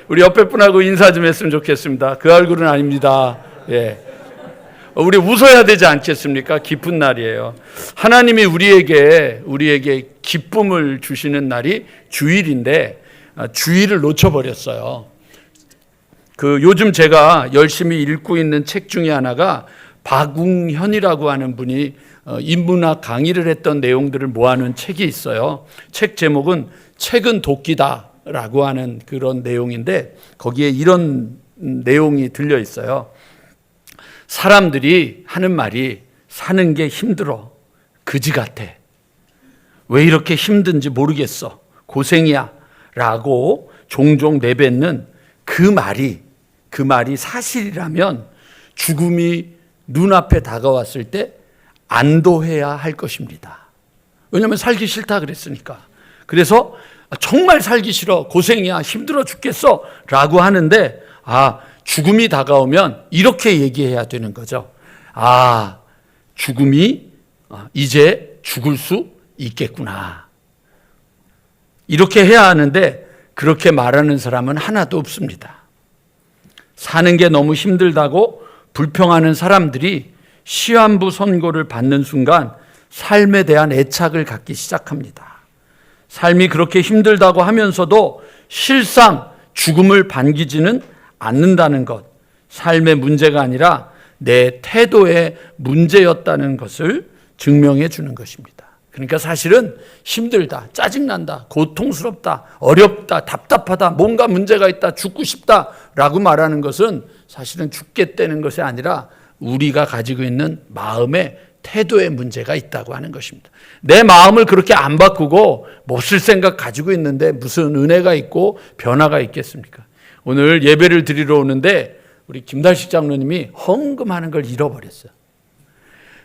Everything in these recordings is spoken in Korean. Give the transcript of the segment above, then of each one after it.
우리 옆에 분하고 인사 좀 했으면 좋겠습니다. 그 얼굴은 아닙니다. 예. 우리 웃어야 되지 않겠습니까? 기쁜 날이에요. 하나님이 우리에게 기쁨을 주시는 날이 주일인데 주일을 놓쳐버렸어요. 요즘 제가 열심히 읽고 있는 책 중에 하나가 박웅현이라고 하는 분이 인문학 강의를 했던 내용들을 모아놓은 책이 있어요. 책 제목은 책은 도끼다라고 하는 그런 내용인데 거기에 이런 내용이 들려 있어요. 사람들이 하는 말이 사는 게 힘들어. 그지 같아. 왜 이렇게 힘든지 모르겠어. 고생이야. 라고 종종 내뱉는 그 말이 사실이라면 죽음이 눈앞에 다가왔을 때 안도해야 할 것입니다. 왜냐하면 살기 싫다 그랬으니까. 그래서 정말 살기 싫어. 고생이야. 힘들어 죽겠어. 라고 하는데 죽음이 다가오면 이렇게 얘기해야 되는 거죠. 죽음이 이제 죽을 수 있겠구나. 이렇게 해야 하는데 그렇게 말하는 사람은 하나도 없습니다. 사는 게 너무 힘들다고 불평하는 사람들이 시한부 선고를 받는 순간 삶에 대한 애착을 갖기 시작합니다. 삶이 그렇게 힘들다고 하면서도 실상 죽음을 반기지는 않는다는 것, 삶의 문제가 아니라 내 태도의 문제였다는 것을 증명해 주는 것입니다. 그러니까 사실은 힘들다, 짜증난다, 고통스럽다, 어렵다, 답답하다, 뭔가 문제가 있다, 죽고 싶다라고 말하는 것은 사실은 죽겠다는 것이 아니라 우리가 가지고 있는 마음의 태도의 문제가 있다고 하는 것입니다. 내 마음을 그렇게 안 바꾸고 못 쓸 생각 가지고 있는데 무슨 은혜가 있고 변화가 있겠습니까? 오늘 예배를 드리러 오는데 우리 김달식 장로님이 헌금하는 걸 잃어버렸어요.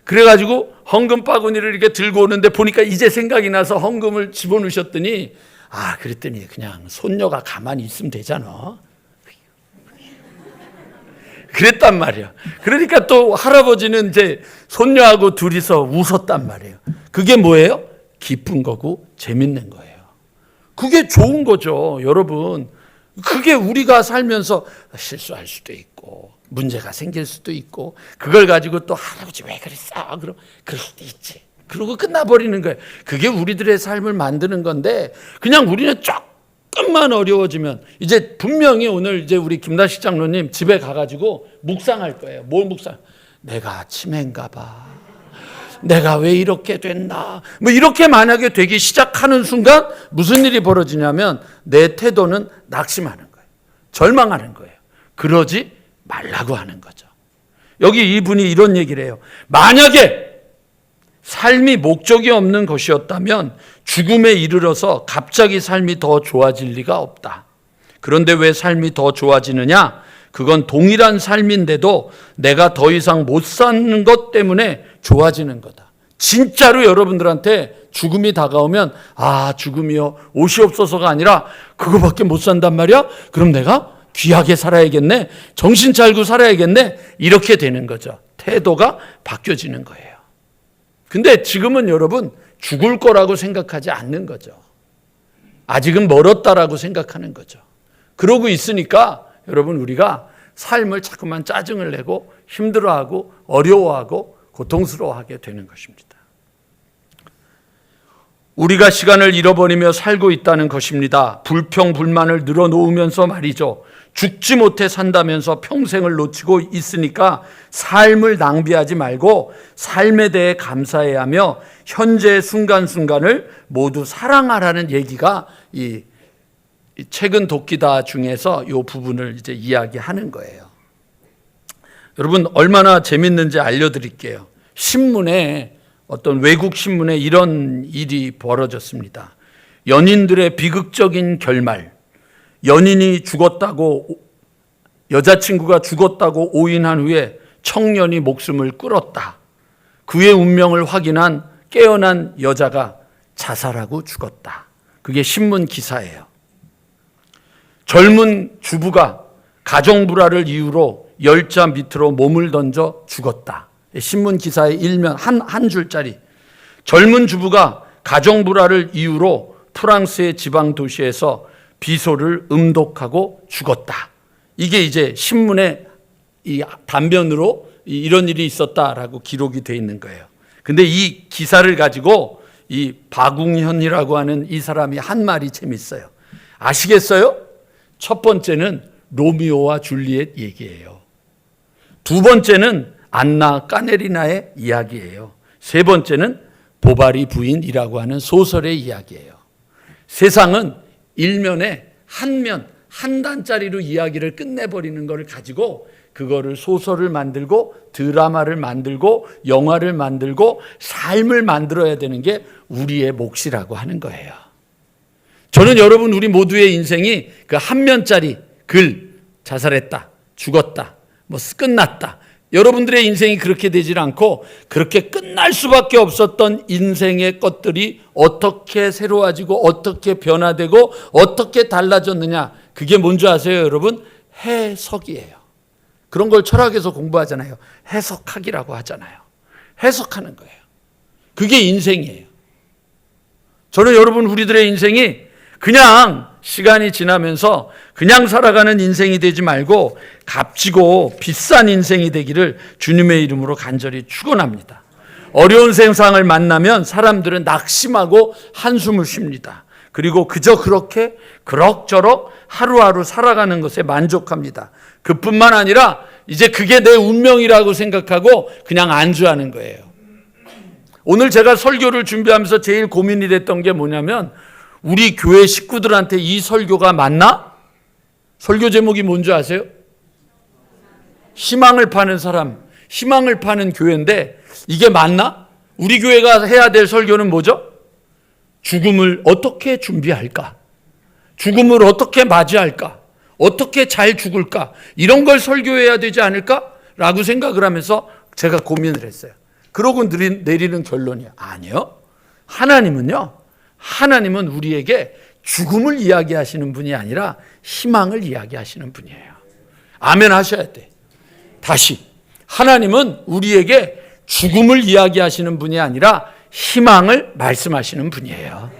그래가지고 헌금 바구니를 이렇게 들고 오는데 보니까 이제 생각이 나서 헌금을 집어넣으셨더니 그랬더니 그냥 손녀가 가만히 있으면 되잖아. 그랬단 말이야. 그러니까 또 할아버지는 이제 손녀하고 둘이서 웃었단 말이에요. 그게 뭐예요? 기쁜 거고 재밌는 거예요. 그게 좋은 거죠, 여러분. 그게 우리가 살면서 실수할 수도 있고 문제가 생길 수도 있고 그걸 가지고 또 할아버지 왜 그랬어? 그럼 그럴 수도 있지. 그러고 끝나버리는 거예요. 그게 우리들의 삶을 만드는 건데 그냥 우리는 조금만 어려워지면 이제 분명히 오늘 이제 우리 김다식 장로님 집에 가가지고 묵상할 거예요. 뭘 묵상? 내가 치매인가 봐. 내가 왜 이렇게 됐나? 이렇게 만약에 되기 시작하는 순간 무슨 일이 벌어지냐면 내 태도는 낙심하는 거예요. 절망하는 거예요. 그러지 말라고 하는 거죠. 여기 이분이 이런 얘기를 해요. 만약에 삶이 목적이 없는 것이었다면 죽음에 이르러서 갑자기 삶이 더 좋아질 리가 없다. 그런데 왜 삶이 더 좋아지느냐? 그건 동일한 삶인데도 내가 더 이상 못 사는 것 때문에 좋아지는 거다. 진짜로 여러분들한테 죽음이 다가오면 죽음이요 옷이 없어서가 아니라 그거밖에 못 산단 말이야? 그럼 내가 귀하게 살아야겠네. 정신 차리고 살아야겠네. 이렇게 되는 거죠. 태도가 바뀌어지는 거예요. 근데 지금은 여러분 죽을 거라고 생각하지 않는 거죠. 아직은 멀었다라고 생각하는 거죠. 그러고 있으니까 여러분 우리가 삶을 자꾸만 짜증을 내고 힘들어하고 어려워하고 고통스러워하게 되는 것입니다. 우리가 시간을 잃어버리며 살고 있다는 것입니다. 불평, 불만을 늘어놓으면서 말이죠. 죽지 못해 산다면서 평생을 놓치고 있으니까 삶을 낭비하지 말고 삶에 대해 감사해야 하며 현재의 순간순간을 모두 사랑하라는 얘기가 이 책은 도끼다 중에서 이 부분을 이제 이야기하는 거예요. 여러분 얼마나 재밌는지 알려드릴게요. 신문에 어떤 외국 신문에 이런 일이 벌어졌습니다. 연인들의 비극적인 결말. 연인이 죽었다고 여자친구가 죽었다고 오인한 후에 청년이 목숨을 끊었다. 그의 운명을 확인한 깨어난 여자가 자살하고 죽었다. 그게 신문 기사예요. 젊은 주부가 가정불화를 이유로 열차 밑으로 몸을 던져 죽었다. 신문 기사의 일면 한 줄짜리. 젊은 주부가 가정불화를 이유로 프랑스의 지방 도시에서 비소를 음독하고 죽었다. 이게 이제 신문에 이 단변으로 이런 일이 있었다라고 기록이 되어 있는 거예요. 근데 이 기사를 가지고 이 박웅현이라고 하는 이 사람이 한 말이 재밌어요. 아시겠어요? 첫 번째는 로미오와 줄리엣 얘기예요. 두 번째는 안나 까네리나의 이야기예요. 세 번째는 보바리 부인이라고 하는 소설의 이야기예요. 세상은 일면에 한 단짜리로 이야기를 끝내버리는 것을 가지고 그거를 소설을 만들고 드라마를 만들고 영화를 만들고 삶을 만들어야 되는 게 우리의 몫이라고 하는 거예요. 저는 여러분 우리 모두의 인생이 그 한 면짜리 글, 자살했다, 죽었다, 끝났다. 여러분들의 인생이 그렇게 되질 않고 그렇게 끝날 수밖에 없었던 인생의 것들이 어떻게 새로워지고 어떻게 변화되고 어떻게 달라졌느냐. 그게 뭔지 아세요, 여러분? 해석이에요. 그런 걸 철학에서 공부하잖아요. 해석학이라고 하잖아요. 해석하는 거예요. 그게 인생이에요. 저는 여러분 우리들의 인생이 그냥 시간이 지나면서 그냥 살아가는 인생이 되지 말고 값지고 비싼 인생이 되기를 주님의 이름으로 간절히 축원합니다. 어려운 세상을 만나면 사람들은 낙심하고 한숨을 쉽니다. 그리고 그저 그렇게 그럭저럭 하루하루 살아가는 것에 만족합니다. 그뿐만 아니라 이제 그게 내 운명이라고 생각하고 그냥 안주하는 거예요. 오늘 제가 설교를 준비하면서 제일 고민이 됐던 게 뭐냐면 우리 교회 식구들한테 이 설교가 맞나? 설교 제목이 뭔지 아세요? 희망을 파는 사람, 희망을 파는 교회인데 이게 맞나? 우리 교회가 해야 될 설교는 뭐죠? 죽음을 어떻게 준비할까? 죽음을 어떻게 맞이할까? 어떻게 잘 죽을까? 이런 걸 설교해야 되지 않을까? 라고 생각을 하면서 제가 고민을 했어요. 그러고 내리는 결론이에요. 아니요. 하나님은 우리에게 죽음을 이야기하시는 분이 아니라 희망을 이야기하시는 분이에요. 아멘 하셔야 돼. 다시. 하나님은 우리에게 죽음을 이야기하시는 분이 아니라 희망을 말씀하시는 분이에요.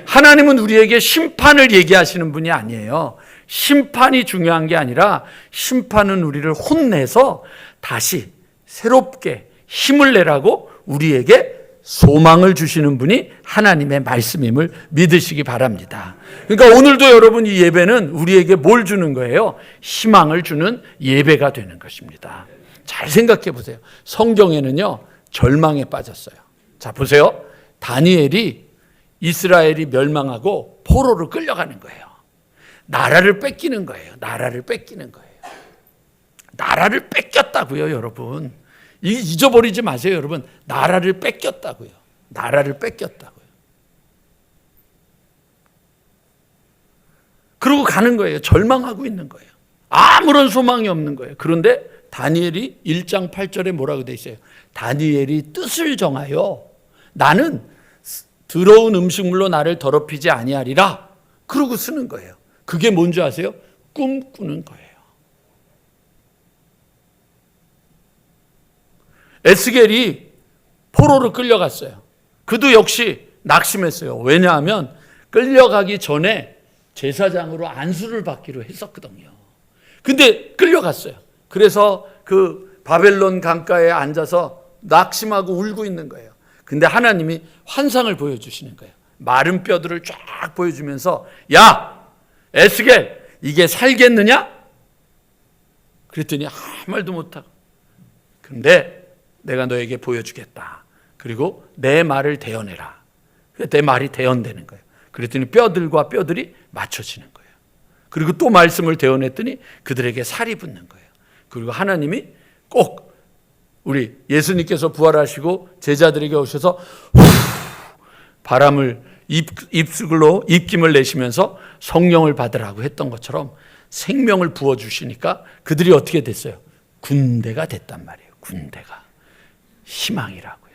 하나님은 우리에게 심판을 얘기하시는 분이 아니에요. 심판이 중요한 게 아니라 심판은 우리를 혼내서 다시 새롭게 힘을 내라고 우리에게 소망을 주시는 분이 하나님의 말씀임을 믿으시기 바랍니다. 그러니까 오늘도 여러분 이 예배는 우리에게 뭘 주는 거예요? 희망을 주는 예배가 되는 것입니다. 잘 생각해 보세요. 성경에는요, 절망에 빠졌어요. 자, 보세요. 다니엘이 이스라엘이 멸망하고 포로로 끌려가는 거예요. 나라를 뺏기는 거예요. 나라를 뺏겼다고요, 여러분. 잊어버리지 마세요, 여러분. 나라를 뺏겼다고요. 그러고 가는 거예요. 절망하고 있는 거예요. 아무런 소망이 없는 거예요. 그런데 다니엘이 1장 8절에 뭐라고 돼 있어요? 다니엘이 뜻을 정하여 나는 더러운 음식물로 나를 더럽히지 아니하리라. 그러고 쓰는 거예요. 그게 뭔지 아세요? 꿈꾸는 거예요. 에스겔이 포로로 끌려갔어요. 그도 역시 낙심했어요. 왜냐하면 끌려가기 전에 제사장으로 안수를 받기로 했었거든요. 근데 끌려갔어요. 그래서 그 바벨론 강가에 앉아서 낙심하고 울고 있는 거예요. 근데 하나님이 환상을 보여주시는 거예요. 마른 뼈들을 쫙 보여주면서 야, 에스겔 이게 살겠느냐? 그랬더니 아무 말도 못하고 근데 내가 너에게 보여주겠다. 그리고 내 말을 대언해라. 내 말이 대언되는 거예요. 그랬더니 뼈들과 뼈들이 맞춰지는 거예요. 그리고 또 말씀을 대언했더니 그들에게 살이 붙는 거예요. 그리고 하나님이 꼭 우리 예수님께서 부활하시고 제자들에게 오셔서 바람을 입술로 입김을 내시면서 성령을 받으라고 했던 것처럼 생명을 부어주시니까 그들이 어떻게 됐어요? 군대가 됐단 말이에요. 군대가. 희망이라고요.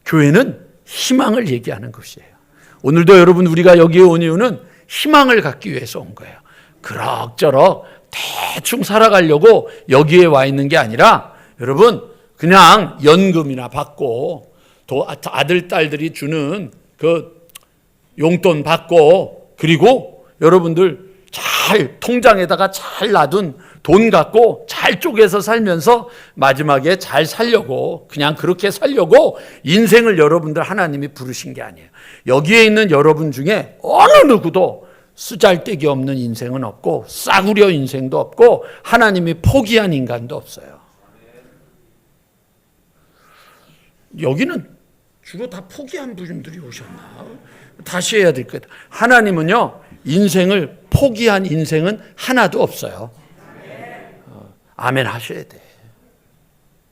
교회는 희망을 얘기하는 것이에요. 오늘도 여러분 우리가 여기에 온 이유는 희망을 갖기 위해서 온 거예요. 그럭저럭 대충 살아가려고 여기에 와 있는 게 아니라 여러분 그냥 연금이나 받고 또 아들 딸들이 주는 그 용돈 받고 그리고 여러분들 잘 통장에다가 잘 놔둔 돈 갖고 잘 쪼개서 살면서 마지막에 잘 살려고, 그냥 그렇게 살려고 인생을 여러분들 하나님이 부르신 게 아니에요. 여기에 있는 여러분 중에 어느 누구도 쓰잘데기 없는 인생은 없고 싸구려 인생도 없고 하나님이 포기한 인간도 없어요. 여기는 주로 다 포기한 분들이 오셨나? 다시 해야 될 것 같아요. 하나님은요, 인생을 포기한 인생은 하나도 없어요. 아멘 하셔야 돼.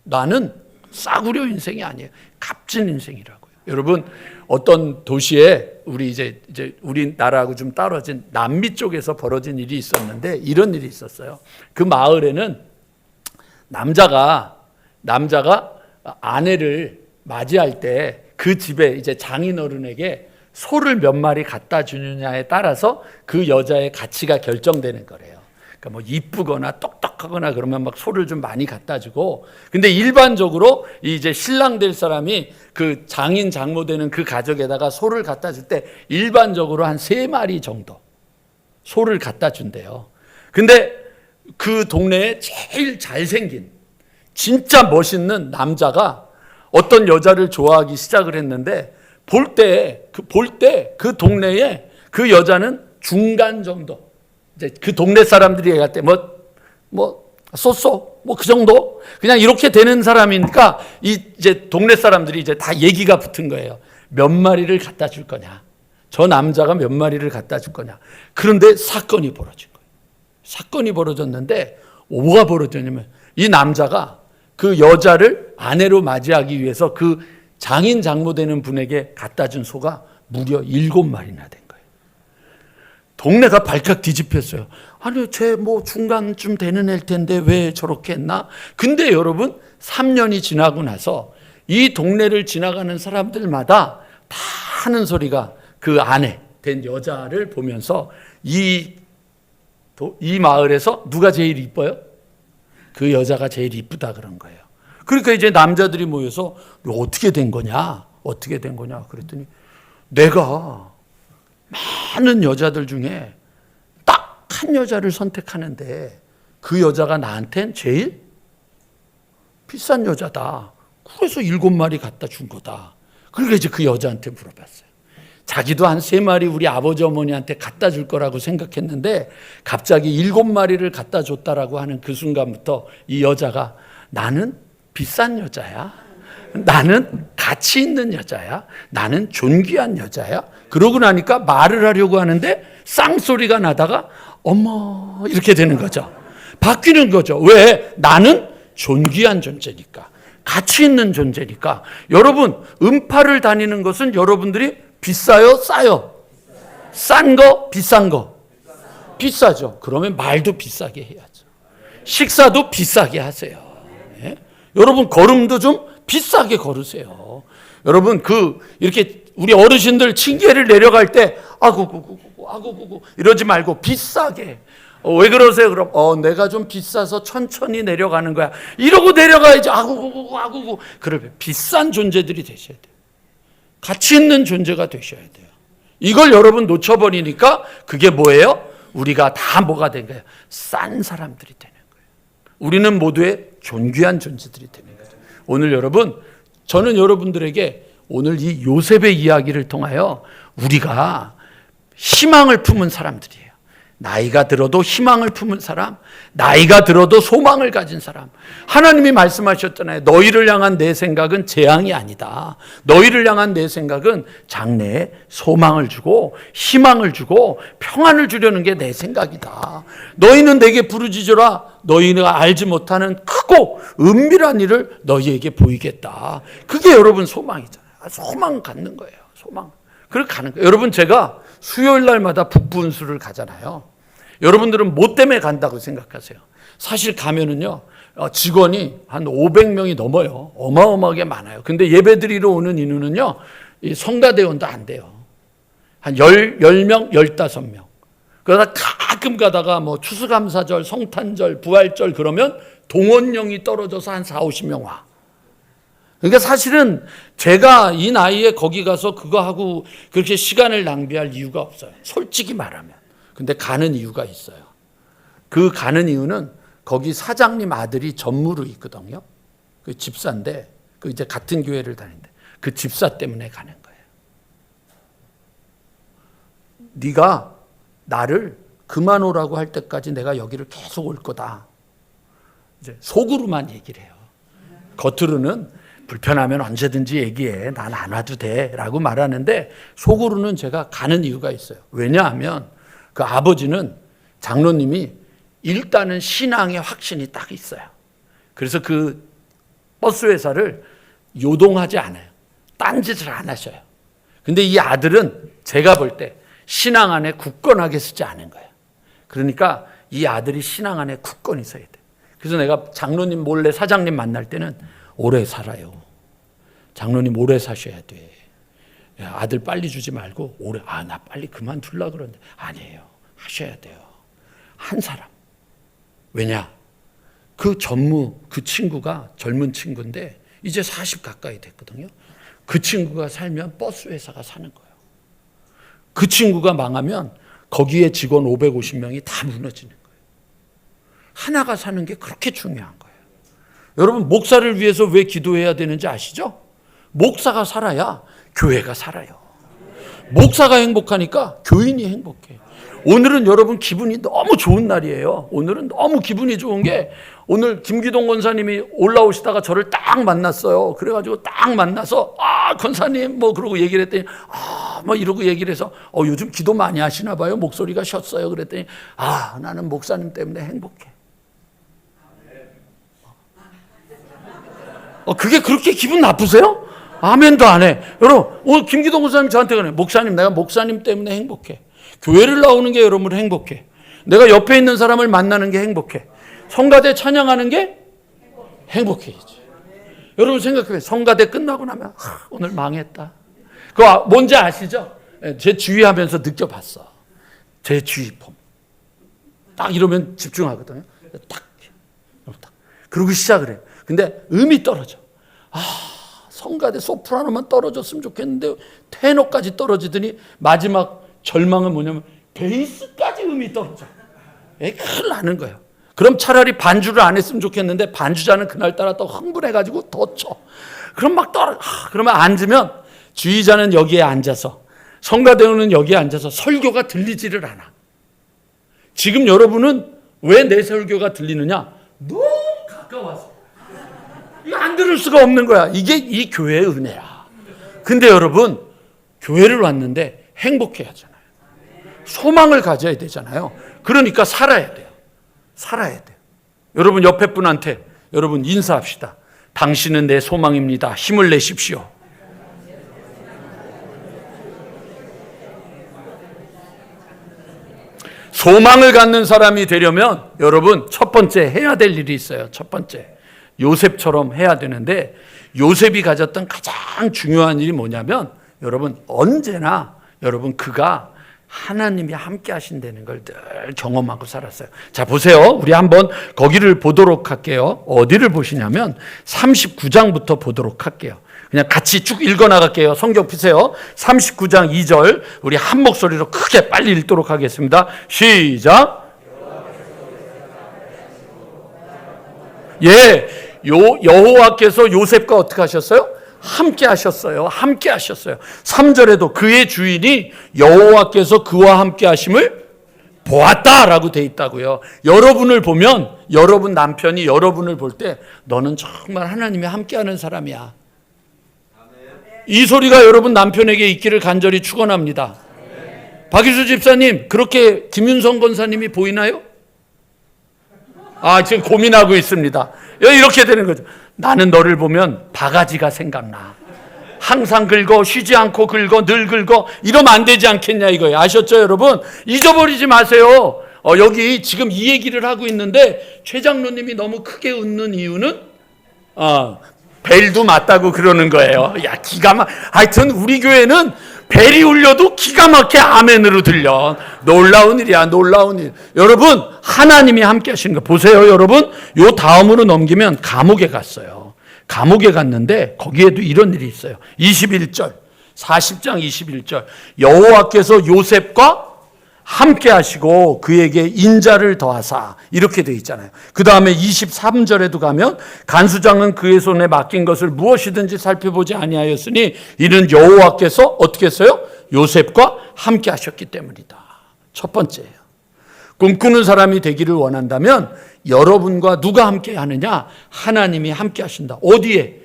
나는 싸구려 인생이 아니에요. 값진 인생이라고요. 여러분, 어떤 도시에 이제 우리나라하고 좀 떨어진 남미 쪽에서 벌어진 일이 있었는데, 이런 일이 있었어요. 그 마을에는 남자가 아내를 맞이할 때 그 집에 이제 장인어른에게 소를 몇 마리 갖다 주느냐에 따라서 그 여자의 가치가 결정되는 거래요. 그러니까 뭐 이쁘거나 똑똑하거나 그러면 막 소를 좀 많이 갖다 주고, 근데 일반적으로 이제 신랑 될 사람이 그 장인 장모 되는 그 가족에다가 소를 갖다 줄 때 일반적으로 한 3마리 정도 소를 갖다 준대요. 근데 그 동네에 제일 잘생긴 진짜 멋있는 남자가 어떤 여자를 좋아하기 시작을 했는데, 볼 때 그 동네에 그 여자는 중간 정도, 이제 그 동네 사람들이 얘기할 때 쏘쏘 그 정도, 그냥 이렇게 되는 사람이니까 이제 동네 사람들이 이제 다 얘기가 붙은 거예요. 몇 마리를 갖다 줄 거냐, 저 남자가 몇 마리를 갖다 줄 거냐. 그런데 사건이 벌어진 거예요. 사건이 벌어졌는데 뭐가 벌어졌냐면, 이 남자가 그 여자를 아내로 맞이하기 위해서 그 장인 장모 되는 분에게 갖다 준 소가 무려 7마리나 된 거예요. 동네가 발칵 뒤집혔어요. 아니, 쟤 뭐 중간쯤 되는 애일 텐데 왜 저렇게 했나? 근데 여러분, 3년이 지나고 나서 이 동네를 지나가는 사람들마다 다 하는 소리가, 그 아내 된 여자를 보면서 이 마을에서 누가 제일 이뻐요? 그 여자가 제일 이쁘다 그런 거예요. 그러니까 이제 남자들이 모여서 어떻게 된 거냐? 어떻게 된 거냐? 그랬더니, 내가 많은 여자들 중에 딱 한 여자를 선택하는데 그 여자가 나한텐 제일 비싼 여자다. 그래서 7마리 갖다 준 거다. 그러니까 이제 그 여자한테 물어봤어요. 자기도 한 3마리 우리 아버지 어머니한테 갖다 줄 거라고 생각했는데 갑자기 7마리를 갖다 줬다라고 하는 그 순간부터 이 여자가, 나는 비싼 여자야, 나는 가치 있는 여자야, 나는 존귀한 여자야. 그러고 나니까 말을 하려고 하는데 쌍소리가 나다가 어머 이렇게 되는 거죠. 바뀌는 거죠. 왜? 나는 존귀한 존재니까, 가치 있는 존재니까. 여러분, 음파를 다니는 것은 여러분들이 비싸요? 싸요? 싼 거? 비싼 거? 비싸죠. 그러면 말도 비싸게 해야죠. 식사도 비싸게 하세요. 예? 여러분, 걸음도 좀 비싸게 걸으세요. 여러분, 이렇게 우리 어르신들 층계를 내려갈 때 아구구구 이러지 말고 비싸게. 왜 그러세요? 그럼 내가 좀 비싸서 천천히 내려가는 거야, 이러고 내려가야지. 아구구구. 그러면 비싼 존재들이 되셔야 돼요. 가치 있는 존재가 되셔야 돼요. 이걸 여러분 놓쳐버리니까 그게 뭐예요? 우리가 다 뭐가 된 거예요? 싼 사람들이 되는 거예요. 우리는 모두의 존귀한 존재들이 되는 거죠. 오늘 여러분, 저는 여러분들에게 오늘 이 요셉의 이야기를 통하여 우리가 희망을 품은 사람들이에요. 나이가 들어도 희망을 품은 사람, 나이가 들어도 소망을 가진 사람. 하나님이 말씀하셨잖아요. 너희를 향한 내 생각은 재앙이 아니다. 너희를 향한 내 생각은 장래에 소망을 주고 희망을 주고 평안을 주려는 게 내 생각이다. 너희는 내게 부르짖으라. 너희가 알지 못하는 크고 은밀한 일을 너희에게 보이겠다. 그게 여러분 소망이잖아요. 소망 갖는 거예요. 소망. 그렇게 가는 거예요. 여러분, 제가 수요일 날마다 북부운수를 가잖아요. 여러분들은 뭐 때문에 간다고 생각하세요? 사실 가면은요, 직원이 한 500명이 넘어요. 어마어마하게 많아요. 근데 예배드리러 오는 인원은요, 이 성가대원도 안 돼요. 한 10명, 15명. 그러다 가끔 가다가 뭐 추수감사절, 성탄절, 부활절 그러면 동원령이 떨어져서 한 4, 50명 와. 그러니까 사실은 제가 이 나이에 거기 가서 그거 하고 그렇게 시간을 낭비할 이유가 없어요. 솔직히 말하면. 근데 가는 이유가 있어요. 그 가는 이유는 거기 사장님 아들이 전무로 있거든요. 그 집사인데 그 이제 같은 교회를 다니는데 그 집사 때문에 가는 거예요. 네가 나를 그만 오라고 할 때까지 내가 여기를 계속 올 거다. 이제 속으로만 얘기를 해요. 겉으로는 불편하면 언제든지 얘기해. 난 안 와도 돼. 라고 말하는데 속으로는 제가 가는 이유가 있어요. 왜냐하면 그 아버지는 장로님이 일단은 신앙의 확신이 딱 있어요. 그래서 그 버스 회사를 요동하지 않아요. 딴짓을 안 하셔요. 근데 이 아들은 제가 볼 때 신앙 안에 굳건하게 쓰지 않은 거예요. 그러니까 이 아들이 신앙 안에 굳건히 서야 돼. 그래서 내가 장로님 몰래 사장님 만날 때는 오래 살아요. 장로님 오래 사셔야 돼. 아들 빨리 주지 말고 오래. 나 빨리 그만둘라 그러는데 아니에요. 하셔야 돼요. 한 사람. 왜냐? 그 전무 그 친구가 젊은 친구인데 이제 40 가까이 됐거든요. 그 친구가 살면 버스 회사가 사는 거예요. 그 친구가 망하면 거기에 직원 550명이 다 무너지는 거예요. 하나가 사는 게 그렇게 중요한 거예요. 여러분 목사를 위해서 왜 기도해야 되는지 아시죠? 목사가 살아야 교회가 살아요. 목사가 행복하니까 교인이 행복해. 오늘은 여러분 기분이 너무 좋은 날이에요. 오늘은 너무 기분이 좋은 게 오늘 김기동 권사님이 올라오시다가 저를 딱 만났어요. 그래가지고 딱 만나서 권사님 뭐 그러고 얘기를 했더니 뭐 이러고 얘기를 해서 요즘 기도 많이 하시나 봐요. 목소리가 쉬었어요. 그랬더니 나는 목사님 때문에 행복해. 그게 그렇게 기분 나쁘세요? 아멘도 안 해. 여러분 오늘 김기동 권사님 저한테 그래. 목사님 내가 목사님 때문에 행복해. 교회를 나오는 게 여러분 행복해. 내가 옆에 있는 사람을 만나는 게 행복해. 성가대 찬양하는 게 행복해. 여러분 생각해요. 성가대 끝나고 나면 오늘 망했다. 그거 뭔지 아시죠? 제 주의하면서 느껴봤어. 제 주의폼. 딱 이러면 집중하거든요. 딱. 그러고 시작을 해요. 근데 음이 떨어져. 성가대 소프라노만 떨어졌으면 좋겠는데 테너까지 떨어지더니 마지막 절망은 뭐냐면 베이스까지 음이 떨어져. 큰일 나는 거예요. 그럼 차라리 반주를 안 했으면 좋겠는데 반주자는 그날따라 더 흥분해가지고 더 쳐. 그럼 막 그러면 앉으면 주의자는 여기에 앉아서 성가대원은 여기에 앉아서 설교가 들리지를 않아. 지금 여러분은 왜 내 설교가 들리느냐? 너무 가까워서. 이거 안 들을 수가 없는 거야. 이게 이 교회의 은혜야. 근데 여러분 교회를 왔는데 행복해야 하잖아요. 소망을 가져야 되잖아요. 그러니까 살아야 돼요. 살아야 돼요. 여러분 옆에 분한테 여러분 인사합시다. 당신은 내 소망입니다. 힘을 내십시오. 소망을 갖는 사람이 되려면 여러분 첫 번째 해야 될 일이 있어요. 첫 번째 요셉처럼 해야 되는데 요셉이 가졌던 가장 중요한 일이 뭐냐면 여러분 언제나 여러분 그가 하나님이 함께 하신다는 걸 늘 경험하고 살았어요. 자 보세요. 우리 한번 거기를 보도록 할게요. 어디를 보시냐면 39장부터 보도록 할게요. 그냥 같이 쭉 읽어나갈게요. 성경 피세요. 39장 2절 우리 한 목소리로 크게 빨리 읽도록 하겠습니다. 시작. 여호와께서 요셉과 어떻게 하셨어요? 함께 하셨어요. 함께 하셨어요. 3절에도 그의 주인이 여호와께서 그와 함께 하심을 보았다라고 돼 있다고요. 여러분을 보면 여러분 남편이 여러분을 볼 때 너는 정말 하나님이 함께하는 사람이야. 이 소리가 여러분 남편에게 있기를 간절히 축원합니다. 박희수 집사님 그렇게 김윤성 권사님이 보이나요? 지금 고민하고 있습니다. 이렇게 되는 거죠. 나는 너를 보면 바가지가 생각나. 항상 긁어, 쉬지 않고 긁어, 늘 긁어. 이러면 안 되지 않겠냐 이거예요. 아셨죠 여러분? 잊어버리지 마세요. 여기 지금 이 얘기를 하고 있는데 최 장로님이 너무 크게 웃는 이유는 벨도 맞다고 그러는 거예요. 하여튼 우리 교회는 벨이 울려도 기가 막히게 아멘으로 들려. 놀라운 일이야. 놀라운 일. 여러분 하나님이 함께 하시는 거 보세요. 여러분 요 다음으로 넘기면 감옥에 갔어요. 감옥에 갔는데 거기에도 이런 일이 있어요. 21절, 40장 21절. 여호와께서 요셉과 함께 하시고 그에게 인자를 더하사, 이렇게 되어 있잖아요. 그 다음에 23절에도 가면 간수장은 그의 손에 맡긴 것을 무엇이든지 살펴보지 아니하였으니 이는 여호와께서 어떻게 했어요? 요셉과 함께 하셨기 때문이다. 첫 번째예요. 꿈꾸는 사람이 되기를 원한다면 여러분과 누가 함께 하느냐? 하나님이 함께 하신다. 어디에?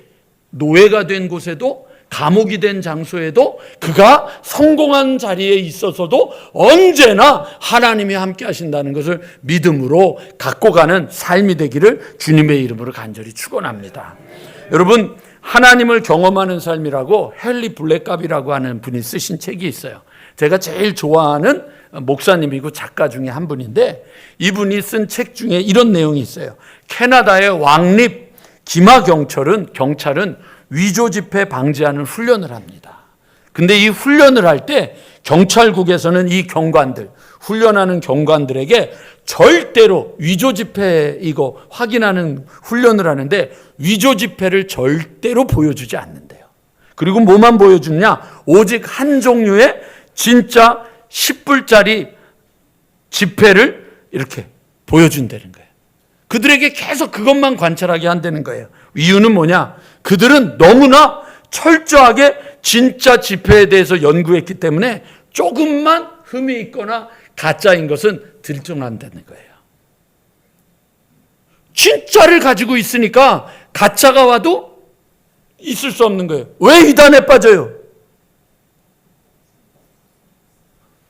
노예가 된 곳에도, 감옥이 된 장소에도, 그가 성공한 자리에 있어서도 언제나 하나님이 함께 하신다는 것을 믿음으로 갖고 가는 삶이 되기를 주님의 이름으로 간절히 축원합니다. 여러분, 하나님을 경험하는 삶이라고 헨리 블랙갑이라고 하는 분이 쓰신 책이 있어요. 제가 제일 좋아하는 목사님이고 작가 중에 한 분인데, 이분이 쓴 책 중에 이런 내용이 있어요. 캐나다의 왕립 기마경찰은 위조 집회 방지하는 훈련을 합니다. 근데 이 훈련을 할 때 경찰국에서는 이 경관들, 훈련하는 경관들에게 절대로 위조 집회 이거 확인하는 훈련을 하는데 위조 집회를 절대로 보여주지 않는데요. 그리고 뭐만 보여주느냐? 오직 한 종류의 진짜 10불짜리 지폐를 이렇게 보여준다는 거예요. 그들에게 계속 그것만 관찰하게 한다는 거예요. 이유는 뭐냐? 그들은 너무나 철저하게 진짜 지폐에 대해서 연구했기 때문에 조금만 흠이 있거나 가짜인 것은 들통난다는 거예요. 진짜를 가지고 있으니까 가짜가 와도 있을 수 없는 거예요. 왜 이단에 빠져요?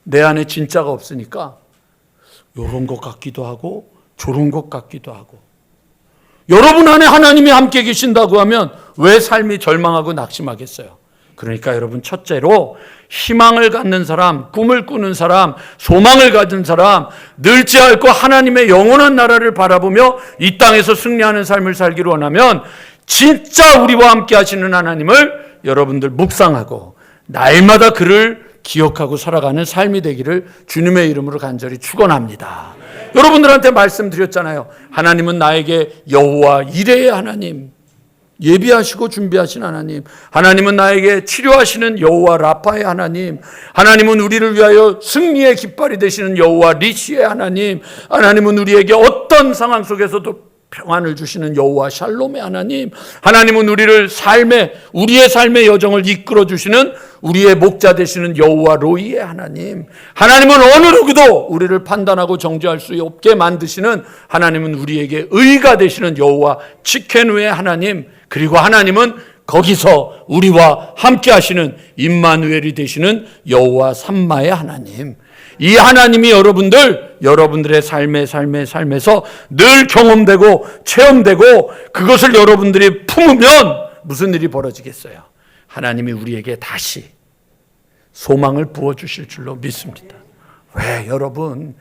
내 안에 진짜가 없으니까 이런 것 같기도 하고 저런 것 같기도 하고. 여러분 안에 하나님이 함께 계신다고 하면 왜 삶이 절망하고 낙심하겠어요? 그러니까 여러분, 첫째로 희망을 갖는 사람, 꿈을 꾸는 사람, 소망을 가진 사람, 늙지 않고 하나님의 영원한 나라를 바라보며 이 땅에서 승리하는 삶을 살기를 원하면 진짜 우리와 함께 하시는 하나님을 여러분들 묵상하고 날마다 그를 기억하고 살아가는 삶이 되기를 주님의 이름으로 간절히 축원합니다. 여러분들한테 말씀드렸잖아요. 하나님은 나에게 여호와 이레의 하나님, 예비하시고 준비하신 하나님, 하나님은 나에게 치료하시는 여호와 라파의 하나님, 하나님은 우리를 위하여 승리의 깃발이 되시는 여호와 리시의 하나님, 하나님은 우리에게 어떤 상황 속에서도 평안을 주시는 여호와 샬롬의 하나님, 하나님은 우리의 삶의 여정을 이끌어 주시는 우리의 목자 되시는 여호와 로이의 하나님, 하나님은 어느 누구도 우리를 판단하고 정죄할 수 없게 만드시는, 하나님은 우리에게 의가 되시는 여호와 츠케누의 하나님, 그리고 하나님은 거기서 우리와 함께 하시는 임마누엘이 되시는 여호와 삼마의 하나님. 이 하나님이 여러분들의 삶에서 늘 경험되고 체험되고 그것을 여러분들이 품으면 무슨 일이 벌어지겠어요? 하나님이 우리에게 다시 소망을 부어주실 줄로 믿습니다. 왜? 여러분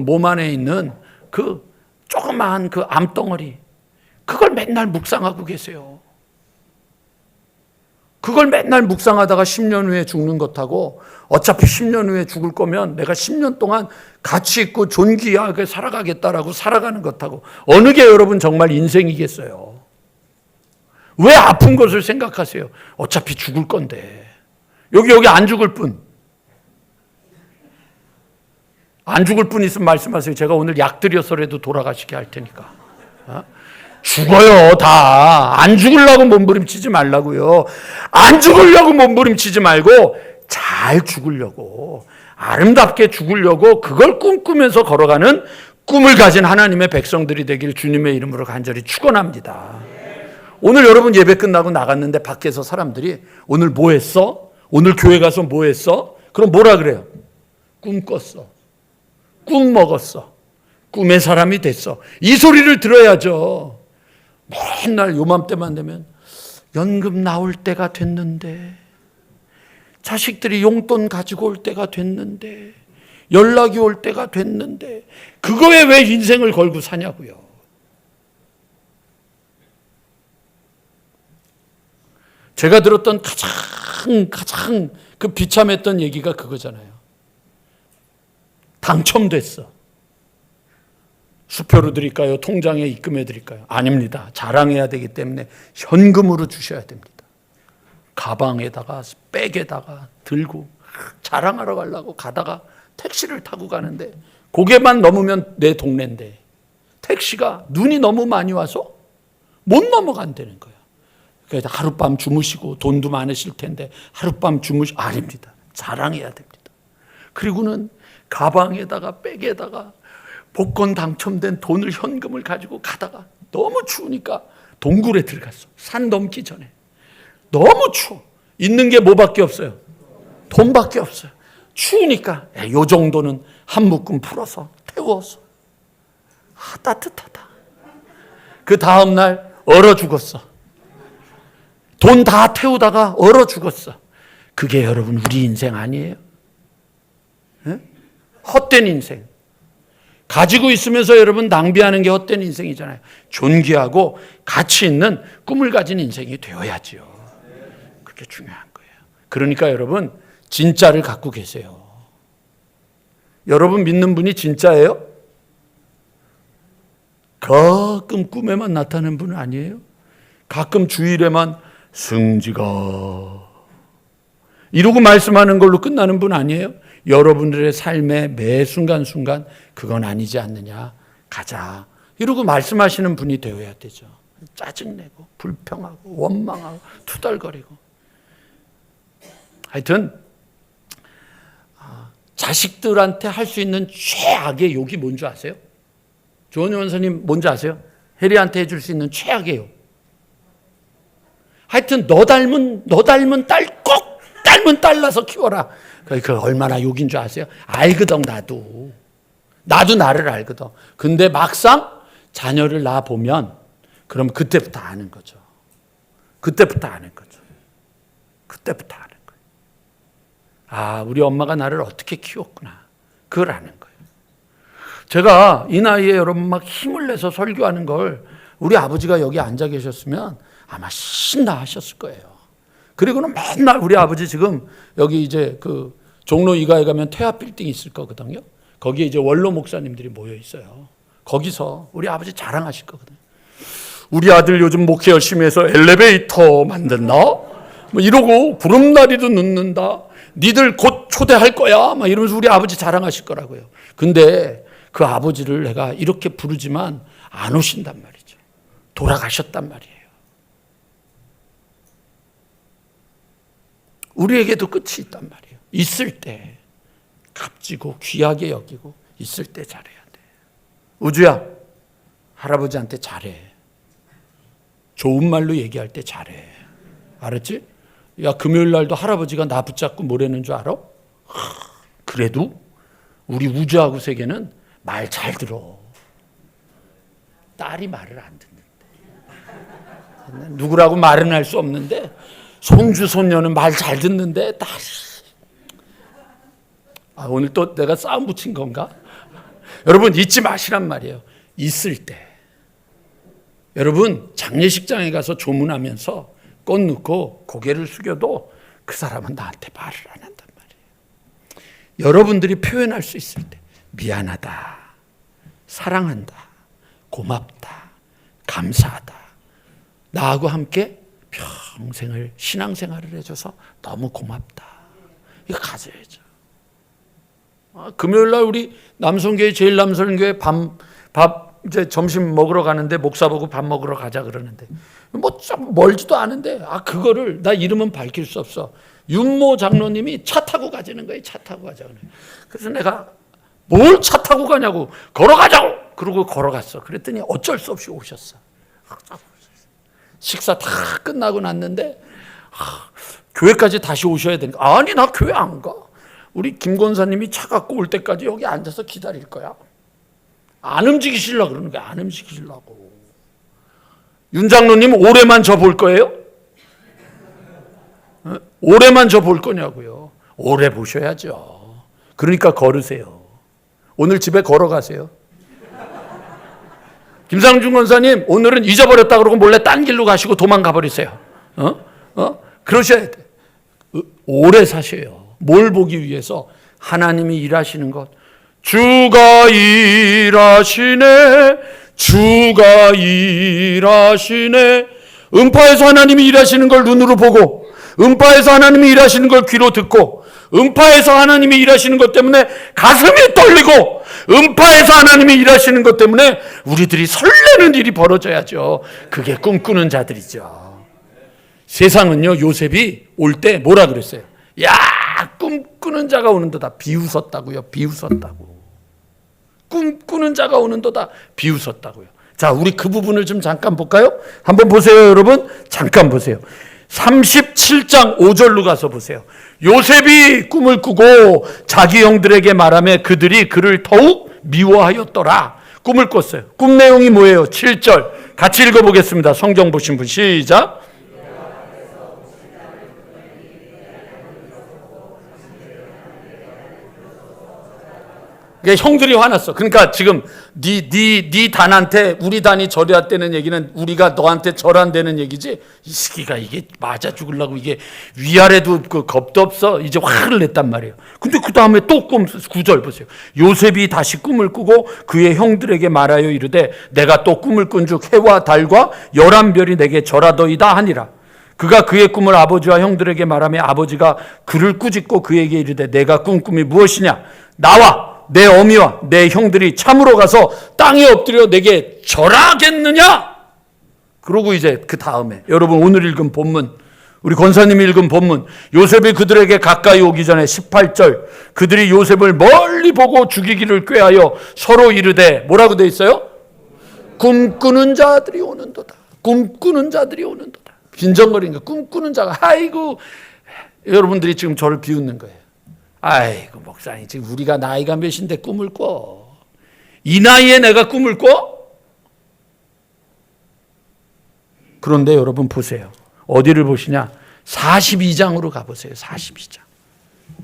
몸 안에 있는 그 조그마한 그 암덩어리, 그걸 맨날 묵상하고 계세요. 그걸 맨날 묵상하다가 10년 후에 죽는 것하고, 어차피 10년 후에 죽을 거면 내가 10년 동안 가치 있고 존귀하게 살아가겠다라고 살아가는 것하고 어느 게 여러분 정말 인생이겠어요? 왜 아픈 것을 생각하세요? 어차피 죽을 건데. 여기 안 죽을 분. 안 죽을 분 있으면 말씀하세요. 제가 오늘 약 드려서라도 돌아가시게 할 테니까. 죽어요, 다. 안 죽으려고 몸부림치지 말라고요. 안 죽으려고 몸부림치지 말고 잘 죽으려고, 아름답게 죽으려고 그걸 꿈꾸면서 걸어가는 꿈을 가진 하나님의 백성들이 되길 주님의 이름으로 간절히 축원합니다. 오늘 여러분 예배 끝나고 나갔는데 밖에서 사람들이 오늘 뭐 했어? 오늘 교회 가서 뭐 했어? 그럼 뭐라 그래요? 꿈 꿨어. 꿈 먹었어. 꿈의 사람이 됐어. 이 소리를 들어야죠. 맨날 요맘때만 되면 연금 나올 때가 됐는데, 자식들이 용돈 가지고 올 때가 됐는데, 연락이 올 때가 됐는데, 그거에 왜 인생을 걸고 사냐고요. 제가 들었던 가장 그 비참했던 얘기가 그거잖아요. 당첨됐어. 수표로 드릴까요? 통장에 입금해 드릴까요? 아닙니다. 자랑해야 되기 때문에 현금으로 주셔야 됩니다. 가방에다가 백에다가 들고 자랑하러 가려고 가다가 택시를 타고 가는데 고개만 넘으면 내 동네인데 택시가 눈이 너무 많이 와서 못 넘어간다는 거예요. 그래서 하룻밤 주무시고 돈도 많으실 텐데 하룻밤 아닙니다. 자랑해야 됩니다. 그리고는 가방에다가 백에다가 복권 당첨된 돈을 현금을 가지고 가다가 너무 추우니까 동굴에 들어갔어. 산 넘기 전에. 너무 추워. 있는 게 뭐밖에 없어요? 돈밖에 없어요. 추우니까 요 정도는 한 묶음 풀어서 태웠어. 따뜻하다. 그 다음날 얼어 죽었어. 돈 다 태우다가 얼어 죽었어. 그게 여러분 우리 인생 아니에요? 네? 헛된 인생. 가지고 있으면서 여러분 낭비하는 게 헛된 인생이잖아요. 존귀하고 가치 있는 꿈을 가진 인생이 되어야지요. 그게 중요한 거예요. 그러니까 여러분 진짜를 갖고 계세요. 여러분 믿는 분이 진짜예요? 가끔 꿈에만 나타나는 분은 아니에요? 가끔 주일에만 승지가 이러고 말씀하는 걸로 끝나는 분 아니에요? 여러분들의 삶의 매 순간순간 그건 아니지 않느냐, 가자 이러고 말씀하시는 분이 되어야 되죠. 짜증내고 불평하고 원망하고 투덜거리고. 하여튼 자식들한테 할 수 있는 최악의 욕이 뭔지 아세요? 조은희 원사님 뭔지 아세요? 혜리한테 해줄 수 있는 최악의 욕. 하여튼 너 닮은 딸 꼭 닮은 딸 낳아서 키워라. 그 얼마나 욕인 줄 아세요? 알거든 나도 나를 알거든. 근데 막상 자녀를 낳아 보면 그럼 그때부터 아는 거죠. 그때부터 아는 거예요. 아, 우리 엄마가 나를 어떻게 키웠구나. 그걸 아는 거예요. 제가 이 나이에 여러분 막 힘을 내서 설교하는 걸 우리 아버지가 여기 앉아 계셨으면 아마 신나 하셨을 거예요. 그리고는 맨날 우리 아버지 지금 여기 이제 그 종로 2가에 가면 태화 빌딩 있을 거거든요. 거기에 이제 원로 목사님들이 모여 있어요. 거기서 우리 아버지 자랑하실 거거든요. 우리 아들 요즘 목회 열심히 해서 엘리베이터 만든다. 뭐 이러고 구름다리도 넣는다. 니들 곧 초대할 거야. 막 이러면서 우리 아버지 자랑하실 거라고요. 근데 그 아버지를 내가 이렇게 부르지만 안 오신단 말이죠. 돌아가셨단 말이에요. 우리에게도 끝이 있단 말이에요. 있을 때 값지고 귀하게 여기고 있을 때 잘해야 돼. 우주야, 할아버지한테 잘해. 좋은 말로 얘기할 때 잘해. 알았지? 야, 금요일 날도 할아버지가 나 붙잡고 뭐라는 줄 알아? 그래도 우리 우주하고 세계는 말 잘 들어. 딸이 말을 안 듣는데. 누구라고 말은 할 수 없는데 손주 손녀는 말 잘 듣는데 딸이. 오늘 또 내가 싸움 붙인 건가? 여러분 잊지 마시란 말이에요. 있을 때. 여러분 장례식장에 가서 조문하면서 꽃 넣고 고개를 숙여도 그 사람은 나한테 말을 안 한단 말이에요. 여러분들이 표현할 수 있을 때 미안하다, 사랑한다, 고맙다, 감사하다. 나하고 함께 평생을 신앙생활을 해줘서 너무 고맙다. 이거 가져야죠. 금요일 날 우리 남성교회 제일남성교회 밥 이제 점심 먹으러 가는데 목사 보고 밥 먹으러 가자 그러는데 뭐 좀 멀지도 않은데 그거를 나 이름은 밝힐 수 없어. 윤모 장로님이 차 타고 가자는 거예요. 차 타고 가자. 그래서 내가 뭘 차 타고 가냐고 걸어가자고 그러고 걸어갔어. 그랬더니 어쩔 수 없이 오셨어. 식사 다 끝나고 났는데 교회까지 다시 오셔야 되니까 아니 나 교회 안 가. 우리 김 권사님이 차 갖고 올 때까지 여기 앉아서 기다릴 거야. 안 움직이시려고 그러는 거야. 안 움직이시려고. 윤 장로님 올해만 저 볼 거예요? 올해만 저 볼 거냐고요. 오래 보셔야죠. 그러니까 걸으세요. 오늘 집에 걸어가세요. 김상중 권사님 오늘은 잊어버렸다 그러고 몰래 딴 길로 가시고 도망가 버리세요. 그러셔야 돼. 오래 사셔요. 뭘 보기 위해서? 하나님이 일하시는 것, 주가 일하시네, 주가 일하시네. 음파에서 하나님이 일하시는 걸 눈으로 보고, 음파에서 하나님이 일하시는 걸 귀로 듣고, 음파에서 하나님이 일하시는 것 때문에 가슴이 떨리고, 음파에서 하나님이 일하시는 것 때문에 우리들이 설레는 일이 벌어져야죠. 그게 꿈꾸는 자들이죠. 세상은요, 요셉이 올 때 뭐라 그랬어요? 야, 꿈꾸는 자가 오는도다. 비웃었다고요. 비웃었다고. 꿈꾸는 자가 오는도다. 비웃었다고요. 자, 우리 그 부분을 좀 잠깐 볼까요? 한번 보세요, 여러분. 잠깐 보세요. 37장 5절로 가서 보세요. 요셉이 꿈을 꾸고 자기 형들에게 말하며 그들이 그를 더욱 미워하였더라. 꿈을 꿨어요. 꿈 내용이 뭐예요? 7절 같이 읽어보겠습니다. 성경 보신 분 시작. 형들이 화났어. 그러니까 지금 네 단한테 우리 단이 절했다는 얘기는 우리가 너한테 절한다는 얘기지. 이 시기가 이게 맞아 죽으려고 이게 위아래도 그 겁도 없어. 이제 화를 냈단 말이에요. 근데 그 다음에 또 꿈 9절 보세요. 요셉이 다시 꿈을 꾸고 그의 형들에게 말하여 이르되 내가 또 꿈을 꾼즉 해와 달과 11별이 내게 절하더이다 하니라. 그가 그의 꿈을 아버지와 형들에게 말하며 아버지가 그를 꾸짖고 그에게 이르되 내가 꾼 꿈이 무엇이냐? 나와 내 어미와 내 형들이 참으로 가서 땅에 엎드려 내게 절하겠느냐? 그러고 이제 그 다음에 여러분 오늘 읽은 본문, 우리 권사님이 읽은 본문, 요셉이 그들에게 가까이 오기 전에 18절 그들이 요셉을 멀리 보고 죽이기를 꾀하여 서로 이르되 뭐라고 돼 있어요? 꿈꾸는 자들이 오는도다. 꿈꾸는 자들이 오는도다. 빈정거리는 거. 꿈꾸는 자가 아이고, 여러분들이 지금 저를 비웃는 거예요. 아이고 목사님 지금 우리가 나이가 몇인데 꿈을 꿔? 이 나이에 내가 꿈을 꿔? 그런데 여러분 보세요. 어디를 보시냐? 42장으로 가보세요. 42장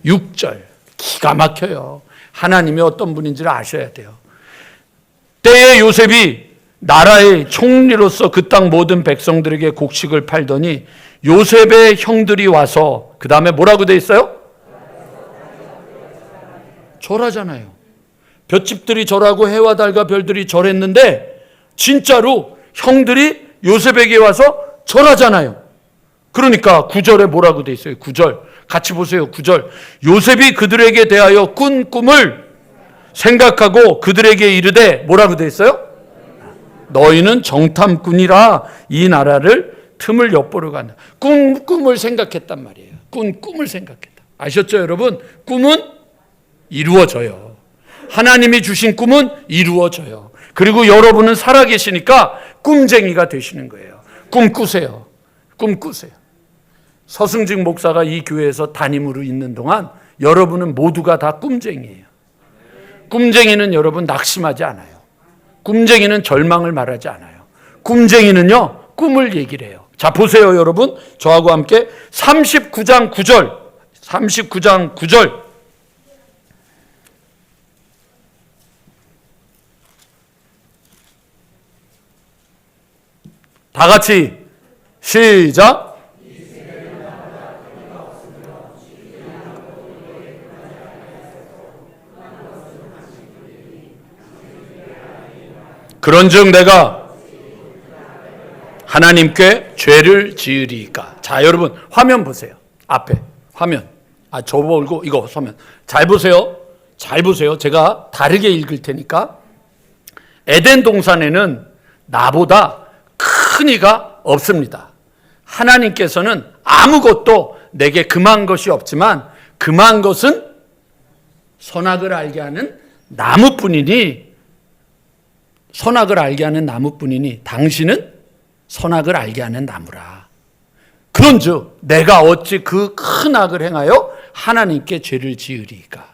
6절 기가 막혀요. 하나님이 어떤 분인지를 아셔야 돼요. 때에 요셉이 나라의 총리로서 그 땅 모든 백성들에게 곡식을 팔더니 요셉의 형들이 와서 그 다음에 뭐라고 돼 있어요? 절하잖아요. 볏집들이 절하고 해와 달과 별들이 절했는데 진짜로 형들이 요셉에게 와서 절하잖아요. 그러니까 9절에 뭐라고 돼 있어요? 9절 같이 보세요. 9절 요셉이 그들에게 대하여 꾼 꿈을 생각하고 그들에게 이르되 뭐라고 돼 있어요? 너희는 정탐꾼이라 이 나라를 틈을 엿보러 간다. 꿈을 생각했단 말이에요. 꿈을 생각했다. 아셨죠 여러분? 꿈은 이루어져요. 하나님이 주신 꿈은 이루어져요. 그리고 여러분은 살아계시니까 꿈쟁이가 되시는 거예요. 꿈꾸세요. 꿈꾸세요. 서승직 목사가 이 교회에서 담임으로 있는 동안 여러분은 모두가 다 꿈쟁이에요. 꿈쟁이는 여러분 낙심하지 않아요. 꿈쟁이는 절망을 말하지 않아요. 꿈쟁이는요 꿈을 얘기를 해요. 자 보세요 여러분. 저하고 함께 39장 9절 39장 9절 다 같이 시작. 그런즉 내가 하나님께 죄를 지으리까. 자 여러분 화면 보세요. 앞에 화면. 저보고 이거 화면. 잘 보세요. 잘 보세요. 제가 다르게 읽을 테니까. 에덴 동산에는 나보다 큰 이가 없습니다. 하나님께서는 아무것도 내게 금한 것이 없지만 금한 것은 선악을 알게 하는 나무뿐이니 선악을 알게 하는 나무뿐이니 당신은 선악을 알게 하는 나무라. 그런즉 내가 어찌 그 큰 악을 행하여 하나님께 죄를 지으리까.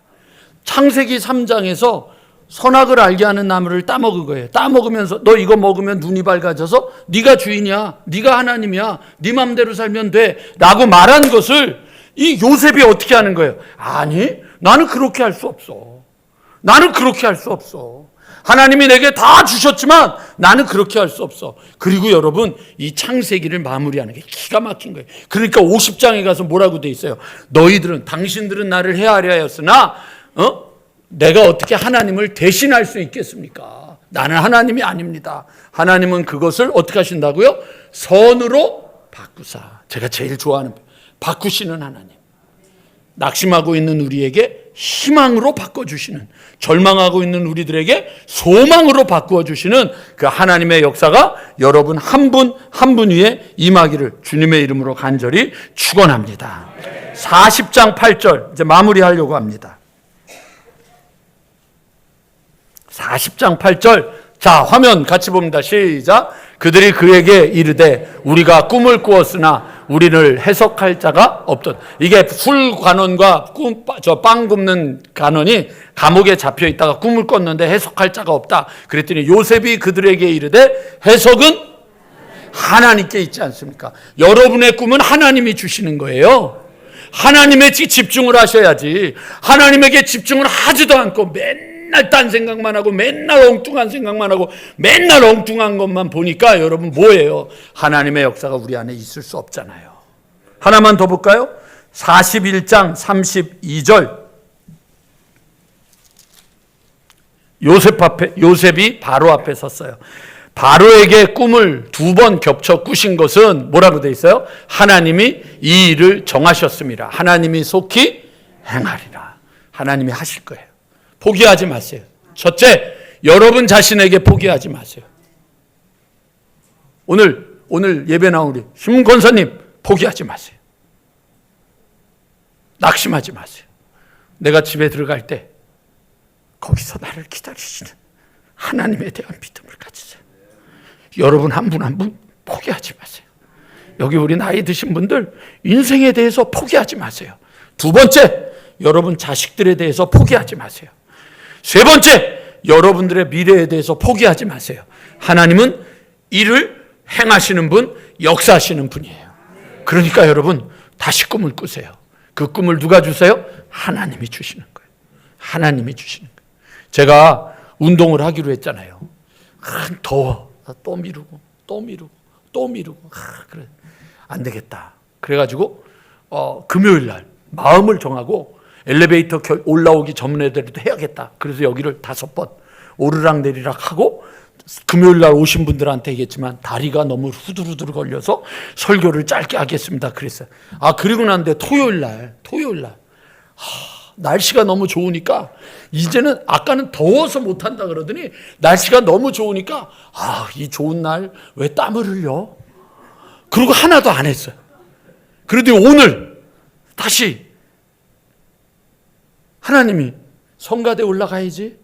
창세기 3장에서 선악을 알게 하는 나무를 따먹은 거예요. 따먹으면서 너 이거 먹으면 눈이 밝아져서 네가 주인이야. 네가 하나님이야. 네 맘대로 살면 돼. 라고 말한 것을 이 요셉이 어떻게 하는 거예요? 아니 나는 그렇게 할 수 없어. 나는 그렇게 할 수 없어. 하나님이 내게 다 주셨지만 나는 그렇게 할 수 없어. 그리고 여러분 이 창세기를 마무리하는 게 기가 막힌 거예요. 그러니까 50장에 가서 뭐라고 돼 있어요? 너희들은 당신들은 나를 해하려 하였으나 내가 어떻게 하나님을 대신할 수 있겠습니까? 나는 하나님이 아닙니다. 하나님은 그것을 어떻게 하신다고요? 선으로 바꾸사. 제가 제일 좋아하는 바꾸시는 하나님. 낙심하고 있는 우리에게 희망으로 바꿔주시는, 절망하고 있는 우리들에게 소망으로 바꾸어주시는 그 하나님의 역사가 여러분 한 분 한 분 위에 임하기를 주님의 이름으로 간절히 축원합니다. 40장 8절 이제 마무리하려고 합니다. 40장 8절, 자 화면 같이 봅니다. 시작. 그들이 그에게 이르되 우리가 꿈을 꾸었으나 우리를 해석할 자가 없던. 이게 술 관원과 빵 굽는 관원이 감옥에 잡혀 있다가 꿈을 꿨는데 해석할 자가 없다. 그랬더니 요셉이 그들에게 이르되 해석은 하나님께 있지 않습니까? 여러분의 꿈은 하나님이 주시는 거예요. 하나님에 집중을 하셔야지. 하나님에게 집중을 하지도 않고 맨날 딴 생각만 하고 맨날 엉뚱한 생각만 하고 맨날 엉뚱한 것만 보니까 여러분 뭐예요? 하나님의 역사가 우리 안에 있을 수 없잖아요. 하나만 더 볼까요? 41장 32절. 요셉이 바로 앞에 섰어요. 바로에게 꿈을 2번 겹쳐 꾸신 것은 뭐라고 돼 있어요? 하나님이 이 일을 정하셨습니다. 하나님이 속히 행하리라. 하나님이 하실 거예요. 포기하지 마세요. 첫째, 여러분 자신에게 포기하지 마세요. 오늘 예배 나온 우리 심 권사님 포기하지 마세요. 낙심하지 마세요. 내가 집에 들어갈 때 거기서 나를 기다리시는 하나님에 대한 믿음을 가지세요. 여러분 한 분 한 분 포기하지 마세요. 여기 우리 나이 드신 분들 인생에 대해서 포기하지 마세요. 2번째, 여러분 자식들에 대해서 포기하지 마세요. 3번째, 여러분들의 미래에 대해서 포기하지 마세요. 하나님은 일을 행하시는 분, 역사하시는 분이에요. 그러니까 여러분 다시 꿈을 꾸세요. 그 꿈을 누가 주세요? 하나님이 주시는 거예요. 하나님이 주시는 거예요. 제가 운동을 하기로 했잖아요. 더워. 또 미루고 그래. 안 되겠다. 그래가지고 금요일 날 마음을 정하고 엘리베이터 올라오기 전에라도 해야겠다. 그래서 여기를 5번 오르락내리락 하고 금요일 날 오신 분들한테 얘기했지만 다리가 너무 후두루두루 걸려서 설교를 짧게 하겠습니다. 그랬어요. 그리고 난데 토요일 날 날씨가 너무 좋으니까 이제는 아까는 더워서 못한다 그러더니 날씨가 너무 좋으니까 이 좋은 날 왜 땀을 흘려? 그리고 하나도 안 했어요. 그러더니 오늘 다시 하나님이 성가대 올라가야지.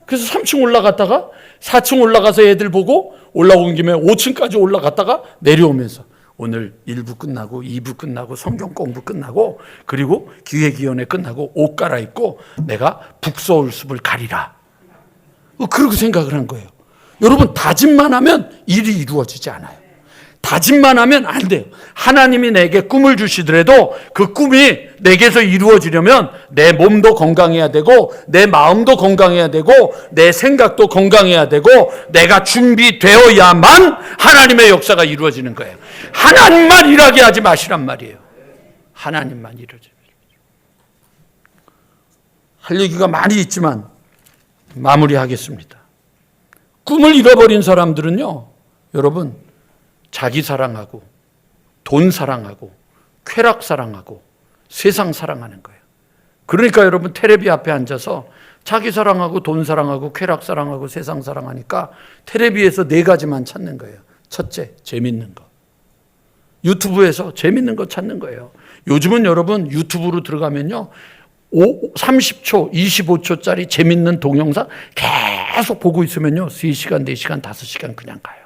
그래서 3층 올라갔다가 4층 올라가서 애들 보고 올라온 김에 5층까지 올라갔다가 내려오면서 오늘 1부 끝나고 2부 끝나고 성경 공부 끝나고 그리고 기획위원회 끝나고 옷 갈아입고 내가 북서울 숲을 가리라. 그렇게 생각을 한 거예요. 여러분 다짐만 하면 일이 이루어지지 않아요. 다짐만 하면 안 돼요. 하나님이 내게 꿈을 주시더라도 그 꿈이 내게서 이루어지려면 내 몸도 건강해야 되고 내 마음도 건강해야 되고 내 생각도 건강해야 되고 내가 준비되어야만 하나님의 역사가 이루어지는 거예요. 하나님만 일하게 하지 마시란 말이에요. 하나님만 일하지. 할 얘기가 많이 있지만 마무리하겠습니다. 꿈을 잃어버린 사람들은요, 여러분 자기 사랑하고 돈 사랑하고 쾌락 사랑하고 세상 사랑하는 거예요. 그러니까 여러분 텔레비 앞에 앉아서 자기 사랑하고 돈 사랑하고 쾌락 사랑하고 세상 사랑하니까 텔레비에서 4가지만 찾는 거예요. 첫째, 재밌는 거. 유튜브에서 재밌는 거 찾는 거예요. 요즘은 여러분 유튜브로 들어가면요 30초, 25초짜리 재밌는 동영상 계속 보고 있으면요 3시간, 4시간, 5시간 그냥 가요.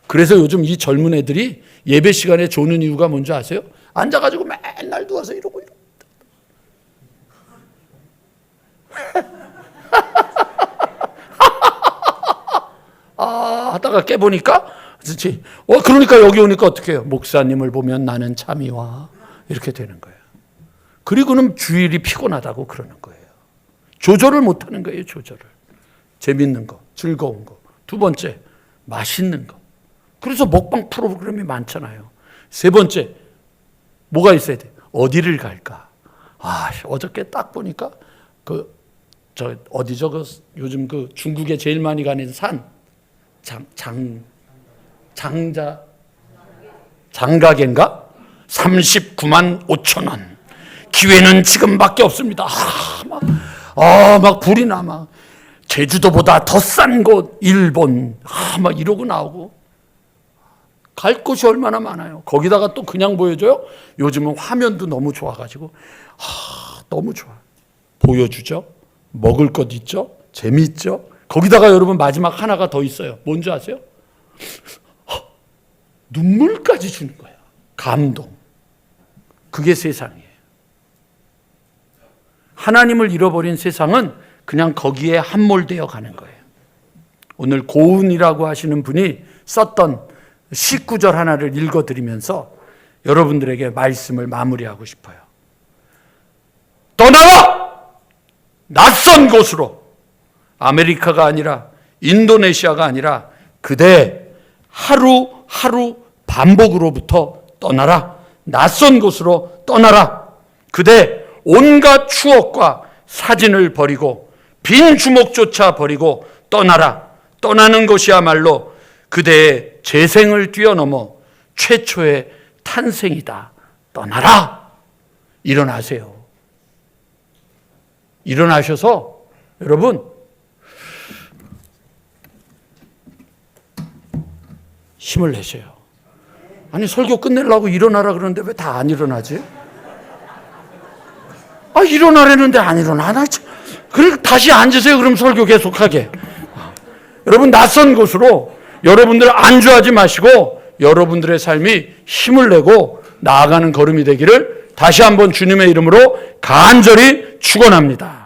그래서 요즘 이 젊은 애들이 예배 시간에 조는 이유가 뭔지 아세요? 앉아가지고 맨날 누워서 이러고 하다가 깨보니까 그러니까 여기 오니까 어떻게 해요? 목사님을 보면 나는 잠이 와. 이렇게 되는 거예요. 그리고는 주일이 피곤하다고 그러는 거예요. 조절을 못하는 거예요. 조절을. 재밌는 거, 즐거운 거. 2번째, 맛있는 거. 그래서 먹방 프로그램이 많잖아요. 3번째, 뭐가 있어야 돼? 어디를 갈까? 어저께 딱 보니까 어디죠? 요즘 중국에 제일 많이 가는 산. 장가계인가? 39만 5천 원. 기회는 지금밖에 없습니다. 막 불이 나, 막. 제주도보다 더 싼 곳, 일본. 막 이러고 나오고. 갈 곳이 얼마나 많아요. 거기다가 또 그냥 보여줘요? 요즘은 화면도 너무 좋아가지고. 너무 좋아. 보여주죠? 먹을 것 있죠? 재미있죠? 거기다가 여러분 마지막 하나가 더 있어요. 뭔지 아세요? 눈물까지 주는 거예요. 감동. 그게 세상이에요. 하나님을 잃어버린 세상은 그냥 거기에 함몰되어 가는 거예요. 오늘 고은이라고 하시는 분이 썼던 19절 하나를 읽어드리면서 여러분들에게 말씀을 마무리하고 싶어요. 떠나라! 낯선 곳으로. 아메리카가 아니라 인도네시아가 아니라 그대 하루하루 반복으로부터 떠나라. 낯선 곳으로 떠나라. 그대 온갖 추억과 사진을 버리고 빈 주먹조차 버리고 떠나라. 떠나는 것이야말로 그대의 재생을 뛰어넘어 최초의 탄생이다. 떠나라. 일어나세요. 일어나셔서 여러분 힘을 내세요. 아니 설교 끝내려고 일어나라 그러는데 왜 다 안 일어나지? 일어나라는데 안 일어나. 그래 다시 앉으세요. 그럼 설교 계속하게. 여러분 낯선 곳으로 여러분들 안주하지 마시고 여러분들의 삶이 힘을 내고 나아가는 걸음이 되기를 다시 한번 주님의 이름으로 간절히 축원합니다.